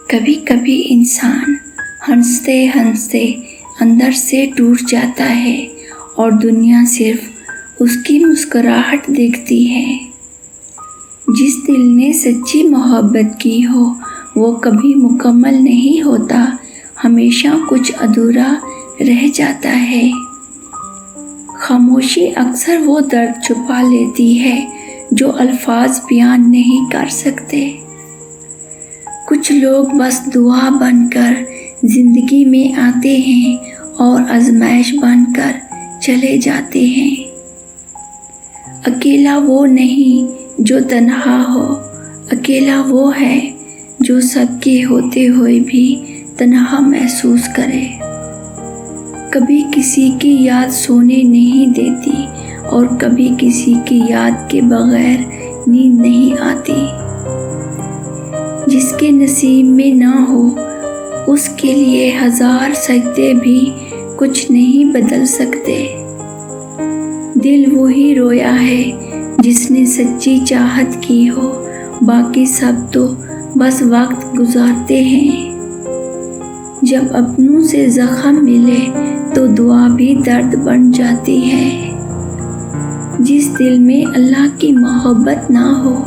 کبھی کبھی انسان ہنستے ہنستے اندر سے ٹوٹ جاتا ہے اور دنیا صرف اس کی مسکراہٹ دیکھتی ہے۔ جس دل نے سچی محبت کی ہو وہ کبھی مکمل نہیں ہوتا، ہمیشہ کچھ ادھورا رہ جاتا ہے۔ خاموشی اکثر وہ درد چھپا لیتی ہے جو الفاظ بیان نہیں کر سکتے۔ کچھ لوگ بس دعا بن کر زندگی میں آتے ہیں اور آزمائش بن کر چلے جاتے ہیں۔ اکیلا وہ نہیں جو تنہا ہو، اکیلا وہ ہے جو سب کے ہوتے ہوئے بھی تنہا محسوس کرے۔ کبھی کسی کی یاد سونے نہیں دیتی اور کبھی کسی کی یاد کے بغیر نیند نہیں آتی۔ جس کے نصیب میں نہ ہو اس کے لیے ہزار سجدے بھی کچھ نہیں بدل سکتے۔ دل وہی رویا ہے جس نے سچی چاہت کی ہو، باقی سب تو بس وقت گزارتے ہیں۔ جب اپنوں سے زخم ملے تو دعا بھی درد بن جاتی ہے۔ جس دل میں اللہ کی محبت نہ ہو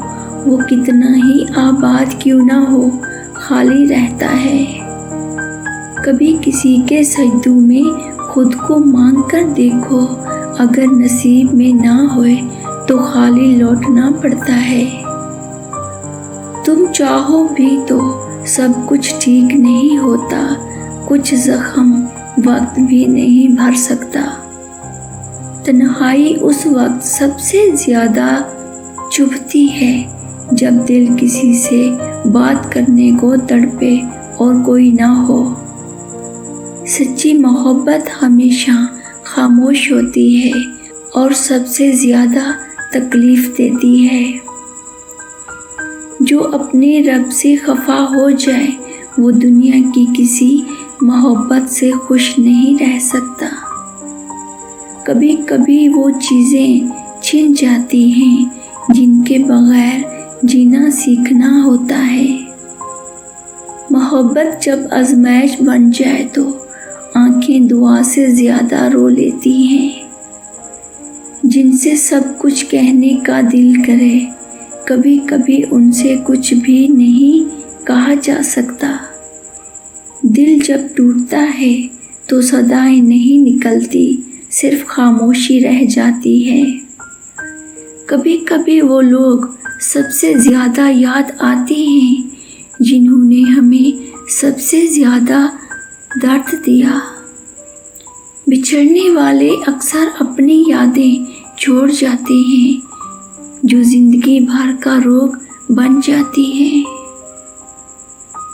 وہ کتنا ہی آباد کیوں نہ ہو خالی رہتا ہے۔ کبھی کسی کے سجدوں میں خود کو مانگ کر دیکھو، اگر نصیب میں نہ ہوئے تو خالی لوٹنا پڑتا ہے۔ تم چاہو بھی تو سب کچھ ٹھیک نہیں ہوتا، کچھ زخم وقت بھی نہیں بھر سکتا۔ تنہائی اس وقت سب سے زیادہ چبھتی ہے جب دل کسی سے بات کرنے کو تڑپے اور کوئی نہ ہو۔ سچی محبت ہمیشہ خاموش ہوتی ہے اور سب سے زیادہ تکلیف دیتی ہے۔ جو اپنے رب سے خفا ہو جائے وہ دنیا کی کسی محبت سے خوش نہیں رہ سکتا۔ کبھی کبھی وہ چیزیں چھن جاتی ہیں جن کے بغیر جینا سیکھنا ہوتا ہے۔ محبت جب آزمائش بن جائے تو آنکھیں دعا سے زیادہ رو لیتی ہیں۔ جن سے سب کچھ کہنے کا دل کرے کبھی کبھی ان سے کچھ بھی نہیں کہا جا سکتا۔ دل جب ٹوٹتا ہے تو صدائیں نہیں نکلتی، صرف خاموشی رہ جاتی ہے۔ کبھی کبھی وہ لوگ سب سے زیادہ یاد آتے ہیں جنہوں نے ہمیں سب سے زیادہ درد دیا۔ بچھڑنے والے اکثر اپنی یادیں چھوڑ جاتے ہیں جو زندگی بھر کا روگ بن جاتی ہیں۔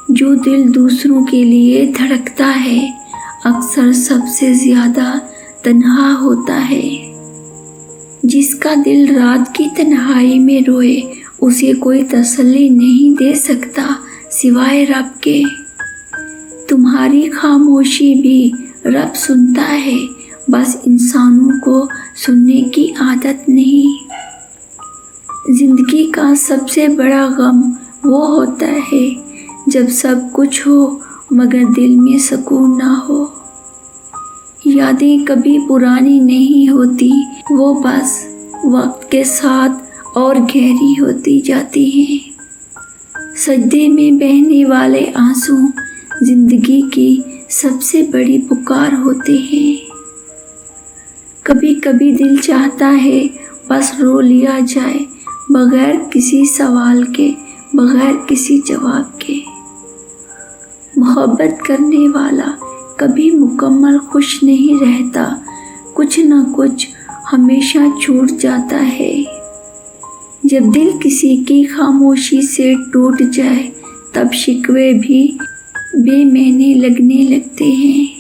جو دل دوسروں کے لیے دھڑکتا ہے اکثر سب سے زیادہ تنہا ہوتا ہے۔ جس کا دل رات کی تنہائی میں روئے اسے کوئی تسلی نہیں دے سکتا سوائے رب کے۔ تمہاری خاموشی بھی رب سنتا ہے، بس انسانوں کو سننے کی عادت نہیں۔ زندگی کا سب سے بڑا غم وہ ہوتا ہے جب سب کچھ ہو مگر دل میں سکون نہ ہو۔ یادیں کبھی پرانی نہیں ہوتی، وہ بس وقت کے ساتھ اور گہری ہوتی جاتی ہیں۔ سجدے میں بہنے والے آنسو زندگی کی سب سے بڑی پکار ہوتے ہیں۔ کبھی کبھی دل چاہتا ہے بس رو لیا جائے، بغیر کسی سوال کے، بغیر کسی جواب کے۔ محبت کرنے والا کبھی مکمل خوش نہیں رہتا، کچھ نہ کچھ ہمیشہ چھوٹ جاتا ہے۔ جب دل کسی کی خاموشی سے ٹوٹ جائے تب شکوے بھی بے معنی لگنے لگتے ہیں۔